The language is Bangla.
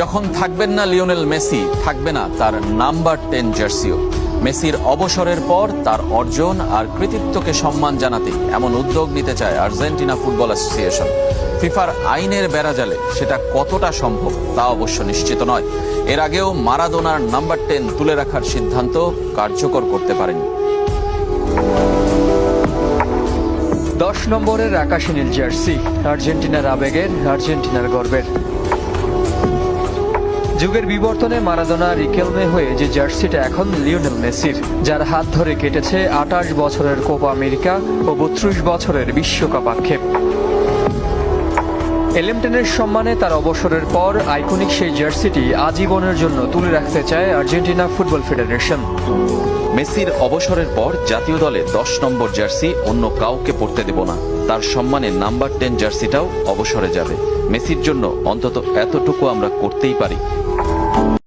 যখন থাকবেন না লিওনেল মেসি, থাকবে না তার নাম্বার 10 জার্সিও। মেসির অবসরের পর তার অর্জন আর কৃতিত্বকে সম্মান জানাতে এমন উদ্যোগ নিতে চায় আর্জেন্টিনা ফুটবল অ্যাসোসিয়েশন। ফিফার আইনের বেড়াজালে সেটা কতটা সম্ভব তা অবশ্য নিশ্চিত নয়। এর আগেও মারাদোনার নাম্বার 10 তুলে রাখার সিদ্ধান্ত কার্যকর করতে পারেনি। 10 নম্বরের আকাশী নীল জার্সি, আর্জেন্টিনার আবেগের, আর্জেন্টিনার গর্বের। যুগের বিবর্তনে মারাদোনা রিকেলমে হয়ে যে জার্সিটা এখন লিওনেল মেসির, যার হাত ধরে কেটেছে 28 বছরের কোপা আমেরিকা ও 32 বছরের বিশ্বকাপ আক্ষেপ। এলেমটেনের সম্মানে তার অবসরের পর আইকনিক সেই জার্সিটি আজীবনের জন্য তুলে রাখতে চায় আর্জেন্টিনা ফুটবল ফেডারেশন। মেসির অবসরের পর জাতীয় দলে 10 নম্বর জার্সি অন্য কাউকে পরতে দেব না। তার সম্মানে নাম্বার 10 জার্সিটাও অবসরে যাবে। মেসির জন্য অন্তত এতটুকু আমরা করতেই পারি।